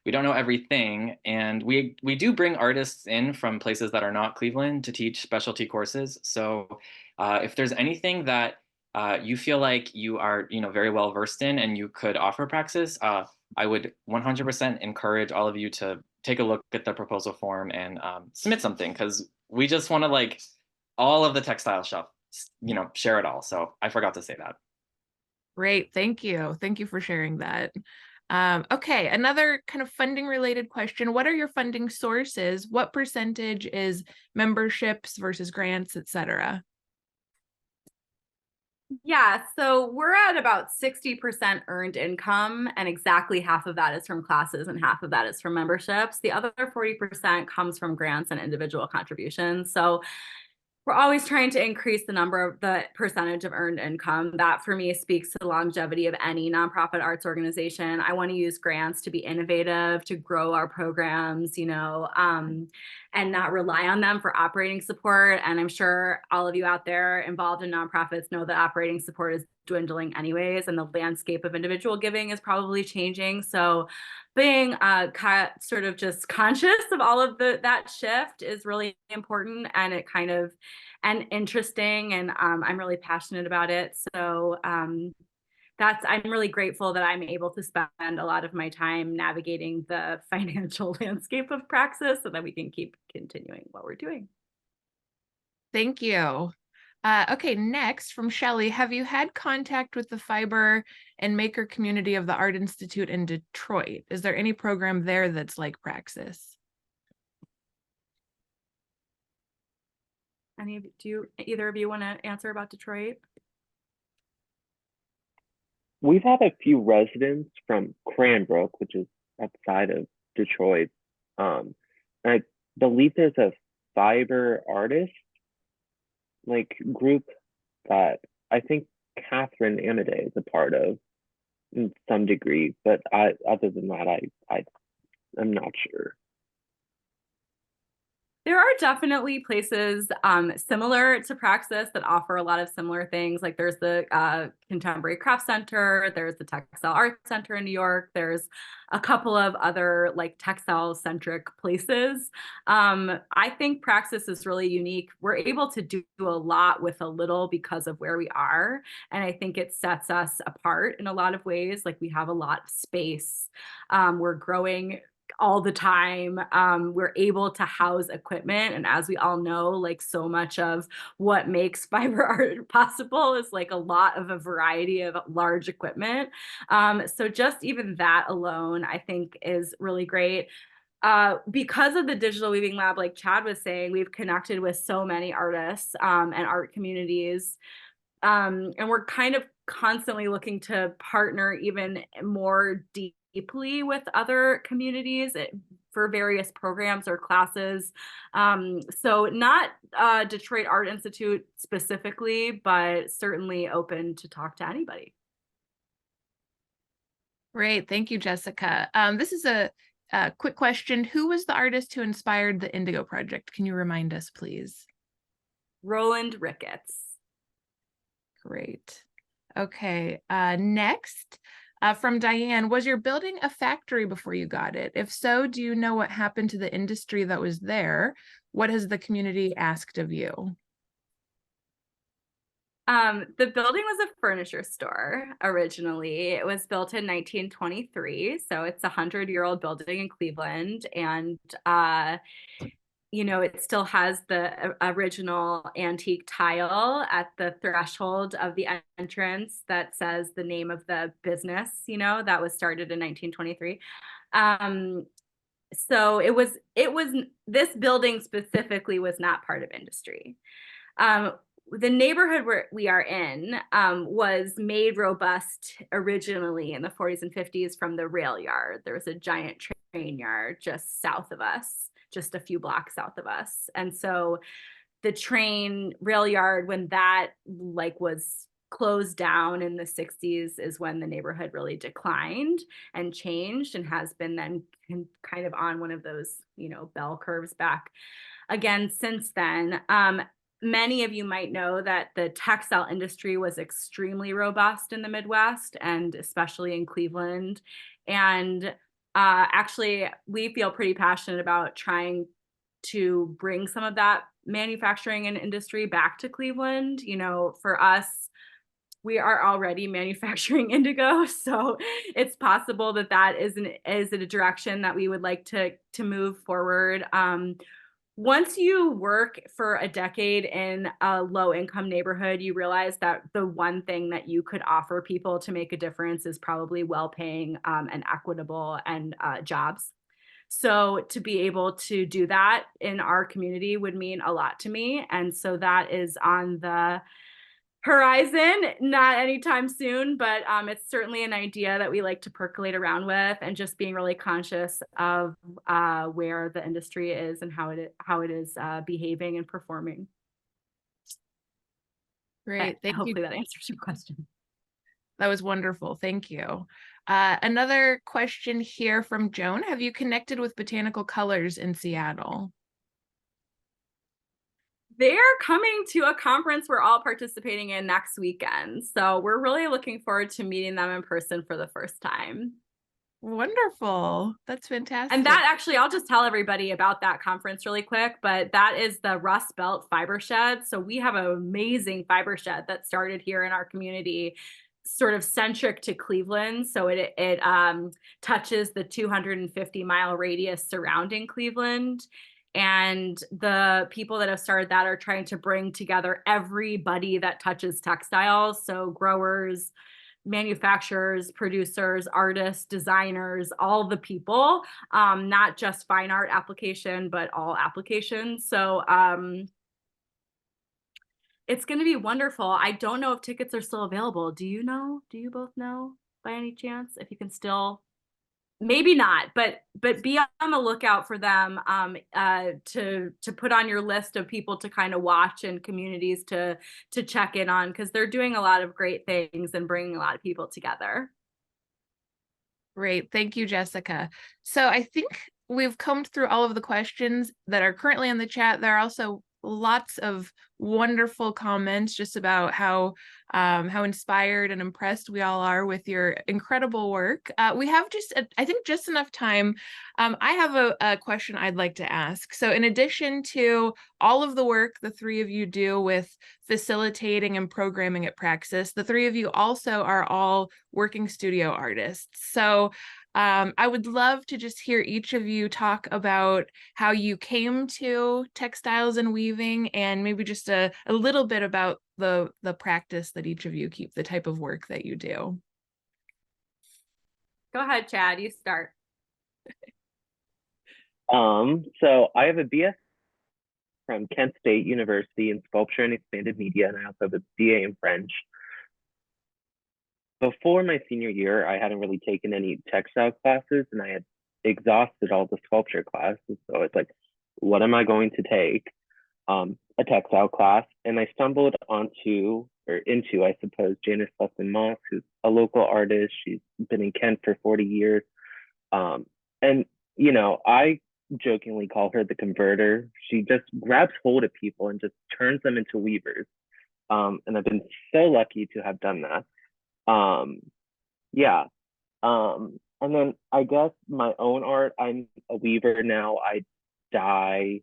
we don't know everything. And we do bring artists in from places that are not Cleveland to teach specialty courses. So if there's anything that you feel like you are, you know, very well versed in and you could offer Praxis, I would 100% encourage all of you to take a look at the proposal form and submit something, because we just want to like all of the textile stuff, you know, share it all. So I forgot to say that.
Great, thank you. Thank you for sharing that. Okay, another kind of funding related question. What are your funding sources? What percentage is memberships versus grants, etc.?
Yeah, so we're at about 60% earned income, and exactly half of that is from classes and half of that is from memberships. The other 40% comes from grants and individual contributions. So we're always trying to increase the percentage of earned income. That for me speaks to the longevity of any nonprofit arts organization. I want to use grants to be innovative, to grow our programs, you know, and not rely on them for operating support. And I'm sure all of you out there involved in nonprofits know that operating support is dwindling anyways, and the landscape of individual giving is probably changing. So being sort of just conscious of all of that shift is really important, and it kind of and interesting, and I'm really passionate about it. So I'm really grateful that I'm able to spend a lot of my time navigating the financial landscape of Praxis so that we can keep continuing what we're doing.
Thank you. Okay, next from Shelley, have you had contact with the fiber and maker community of the Art Institute in Detroit? Is there any program there that's like Praxis?
Do either of you want to answer about Detroit?
We've had a few residents from Cranbrook, which is outside of Detroit. I believe there's a fiber artist like group that I think Catherine Amade is a part of in some degree, but other than that, I'm not sure.
There are definitely places similar to Praxis that offer a lot of similar things. Like there's the Contemporary Craft Center, there's the Textile Arts Center in New York, there's a couple of other like textile-centric places. I think Praxis is really unique. We're able to do a lot with a little because of where we are. And I think it sets us apart in a lot of ways. Like we have a lot of space. We're growing all the time. We're able to house equipment. And as we all know, like so much of what makes fiber art possible is like a lot of a variety of large equipment. So just even that alone, I think is really great. Because of the Digital Weaving Lab, like Chad was saying, we've connected with so many artists and art communities. And we're kind of constantly looking to partner even more deeply with other communities for various programs or classes. So not Detroit Art Institute specifically, but certainly open to talk to anybody.
Great, thank you, Jessica. This is a quick question. Who was the artist who inspired the Indigo Project? Can you remind us, please?
Roland Ricketts.
Great. Okay, next, from Diane, was your building a factory before you got it? If so, do you know what happened to the industry that was there? What has the community asked of you?
The building was a furniture store originally. It was built in 1923, so it's a 100-year-old building in Cleveland, and you know, it still has the original antique tile at the threshold of the entrance that says the name of the business, you know, that was started in 1923. So it was this building specifically was not part of industry. The neighborhood where we are in was made robust originally in the 40s and 50s from the rail yard. There was a giant train yard just south of us, just a few blocks south of us. And so the train rail yard, when that like was closed down in the 60s, is when the neighborhood really declined and changed, and has been then kind of on one of those, you know, bell curves back again since then. Many of you might know that the textile industry was extremely robust in the Midwest, and especially in Cleveland. And actually, we feel pretty passionate about trying to bring some of that manufacturing and industry back to Cleveland. You know, for us, we are already manufacturing indigo, so it's possible that that is a direction that we would like to move forward. Once you work for a decade in a low-income neighborhood, you realize that the one thing that you could offer people to make a difference is probably well-paying and equitable and jobs. So to be able to do that in our community would mean a lot to me. And so that is on the horizon, not anytime soon, but it's certainly an idea that we like to percolate around with, and just being really conscious of where the industry is and how it is behaving and performing.
Great, thank you.
Hopefully that answers your question.
That was wonderful, thank you. Another question here from Joan. Have you connected with Botanical Colors in Seattle?
They're coming to a conference we're all participating in next weekend. So we're really looking forward to meeting them in person for the first time.
Wonderful. That's fantastic.
And that actually, I'll just tell everybody about that conference really quick, but that is the Rust Belt Fiber Shed. So we have an amazing fiber shed that started here in our community, sort of centric to Cleveland. So it touches the 250-mile radius surrounding Cleveland. And the people that have started that are trying to bring together everybody that touches textiles. So growers, manufacturers, producers, artists, designers, all the people, not just fine art application, but all applications. So it's going to be wonderful. I don't know if tickets are still available. Do you know? Do you both know by any chance if you can still? Maybe not, but be on the lookout for them to put on your list of people to kind of watch and communities to check in on, because they're doing a lot of great things and bringing a lot of people together.
Great, thank you, Jessica. So I think we've combed through all of the questions that are currently in the chat. There are also lots of wonderful comments just about how inspired and impressed we all are with your incredible work. We have just, I think, just enough time. I have a question I'd like to ask. So in addition to all of the work the three of you do with facilitating and programming at Praxis, the three of you also are all working studio artists. So I would love to just hear each of you talk about how you came to textiles and weaving, and maybe just a little bit about the practice that each of you keep, the type of work that you do.
Go ahead, Chad, you start.
So I have a BS from Kent State University in Sculpture and Expanded Media, and I also have a BA in French. Before my senior year, I hadn't really taken any textile classes, and I had exhausted all the sculpture classes. So it's like, what am I going to take? A textile class, and I stumbled into, I suppose, Janice Lesson-Moss, who's a local artist. She's been in Kent for 40 years. And, you know, I jokingly call her the converter. She just grabs hold of people and just turns them into weavers. And I've been so lucky to have done that. Yeah. And then I guess my own art, I'm a weaver now. I dye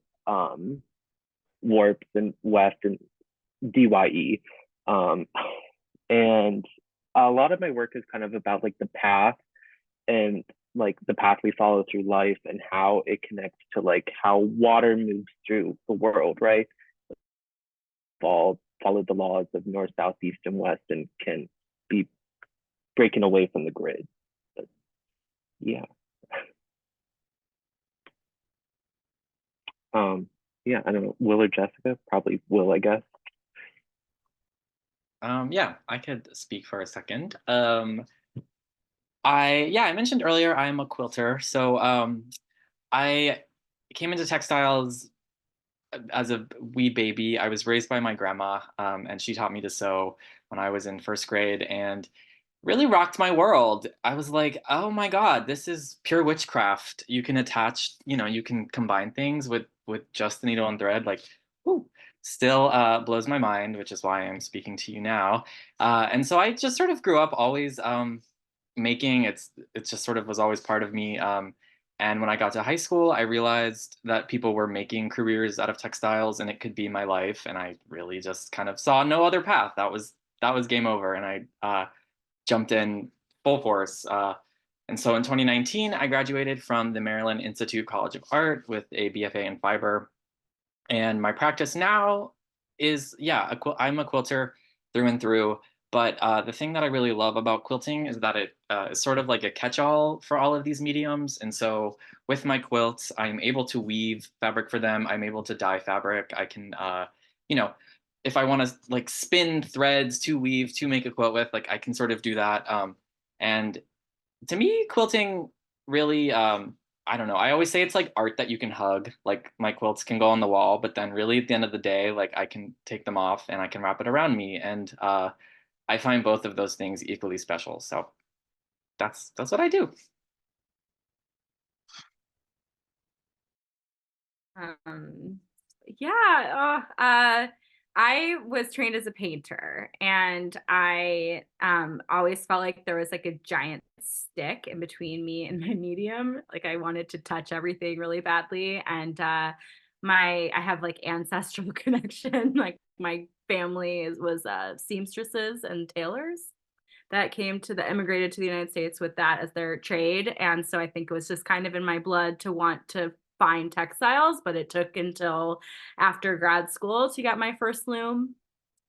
warps and weft and DYE. And a lot of my work is kind of about like the path and like the path we follow through life and how it connects to like how water moves through the world, right? Follow the laws of north, south, east, and west, and can be breaking away from the grid. But, yeah. Yeah, I don't know, Will or Jessica? Probably Will, I guess.
Yeah, I could speak for a second. I mentioned earlier I'm a quilter. So I came into textiles as a wee baby. I was raised by my grandma, and she taught me to sew when I was in first grade, and really rocked my world. I was like, oh my God, this is pure witchcraft. You can attach, you can combine things with just the needle and thread. Like, whoo, still blows my mind, which is why I'm speaking to you now. And so I just sort of grew up always making. It just sort of was always part of me. And when I got to high school, I realized that people were making careers out of textiles and it could be my life. And I really just kind of saw no other path. That was game over. And I jumped in full force. And so in 2019, I graduated from the Maryland Institute College of Art with a BFA in fiber. And my practice now is, I'm a quilter through and through. But the thing that I really love about quilting is that it is sort of like a catch-all for all of these mediums. And so with my quilts, I'm able to weave fabric for them. I'm able to dye fabric. I can, if I want to like spin threads to weave to make a quilt with, like I can sort of do that. And to me, quilting really, I don't know. I always say it's like art that you can hug. Like my quilts can go on the wall, but then really at the end of the day, like I can take them off and I can wrap it around me. And I find both of those things equally special. So that's what I do.
I was trained as a painter, and I always felt like there was like a giant stick in between me and my medium. Like I wanted to touch everything really badly, and I have like ancestral connection. Like my family was seamstresses and tailors that immigrated to the United States with that as their trade. And so I think it was just kind of in my blood to want to find textiles, but it took until after grad school to get my first loom.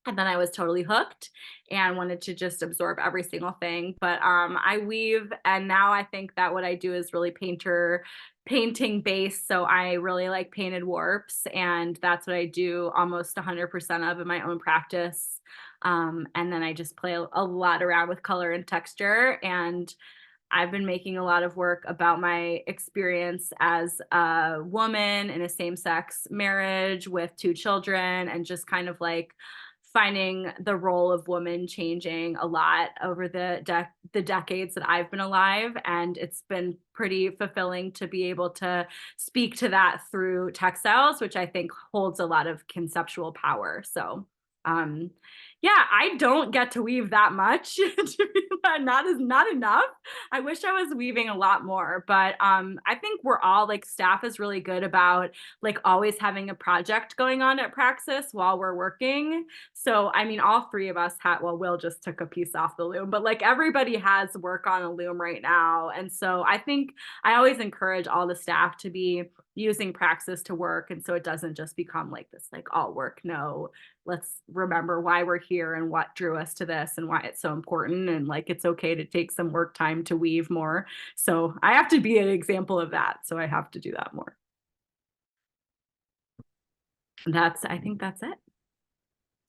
And then I was totally hooked and wanted to just absorb every single thing. But I weave, and now I think that what I do is really painting based. So I really like painted warps, and that's what I do almost 100% of in my own practice. And then I just play a lot around with color and texture. And I've been making a lot of work about my experience as a woman in a same-sex marriage with 2 children, and just kind of like finding the role of women changing a lot over the decades that I've been alive. And it's been pretty fulfilling to be able to speak to that through textiles, which I think holds a lot of conceptual power. So yeah, I don't get to weave that much. Not enough. I wish I was weaving a lot more, but I think we're all like, staff is really good about like always having a project going on at Praxis while we're working. So I mean, all three of us had, well, Will just took a piece off the loom, but like everybody has work on a loom right now. And so I think I always encourage all the staff to be using Praxis to work. And so it doesn't just become like this, like all work. No, let's remember why we're here and what drew us to this and why it's so important. And like, it's okay to take some work time to weave more. So I have to be an example of that. So I have to do that more. I think that's it.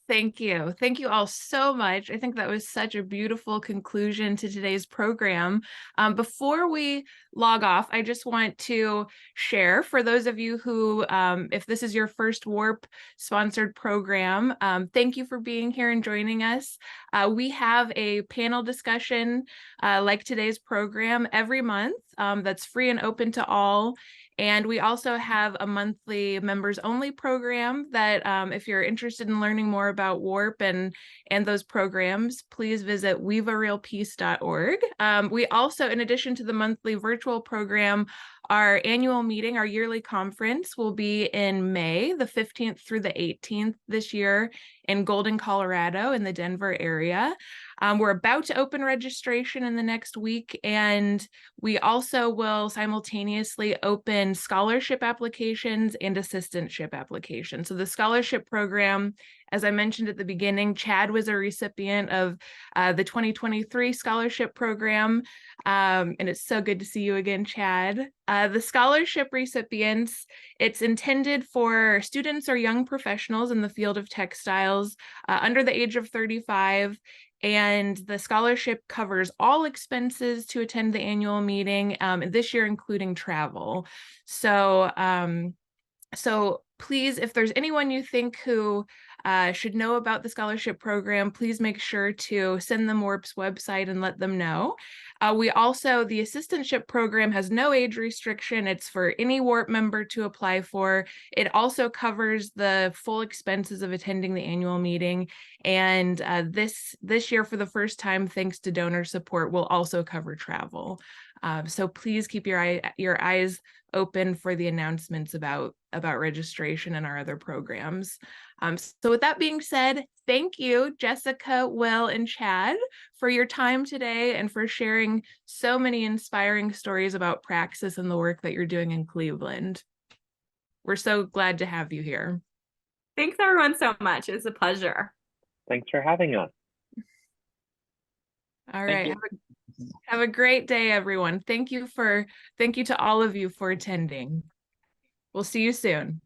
Thank you. Thank you all so much. I think that was such a beautiful conclusion to today's program. Before we log off, I just want to share for those of you who, if this is your first WARP sponsored program, thank you for being here and joining us. We have a panel discussion like today's program every month that's free and open to all. And we also have a monthly members only program that if you're interested in learning more about WARP and those programs, please visit weavearealpeace.org. We also, in addition to the monthly virtual program, our annual meeting, our yearly conference will be in May, the 15th through the 18th this year in Golden, Colorado in the Denver area. We're about to open registration in the next week, and we also will simultaneously open scholarship applications and assistantship applications. So the scholarship program, as I mentioned at the beginning, Chad was a recipient of the 2023 scholarship program, and it's so good to see you again, Chad. The scholarship recipients, it's intended for students or young professionals in the field of textiles under the age of 35. And the scholarship covers all expenses to attend the annual meeting, this year including travel. So, so please, if there's anyone you think who should know about the scholarship program, please make sure to send them WARP's website and let them know. We also, the assistantship program has no age restriction. It's for any WARP member to apply for. It also covers the full expenses of attending the annual meeting. And this year, for the first time, thanks to donor support, will also cover travel. So please keep your eyes open for the announcements about registration and our other programs. So with that being said, thank you, Jessica, Will, and Chad, for your time today and for sharing so many inspiring stories about Praxis and the work that you're doing in Cleveland. We're so glad to have you here.
Thanks everyone so much. It's a pleasure.
Thanks for having us.
All right. Have a great day, everyone. Thank you to all of you for attending. We'll see you soon.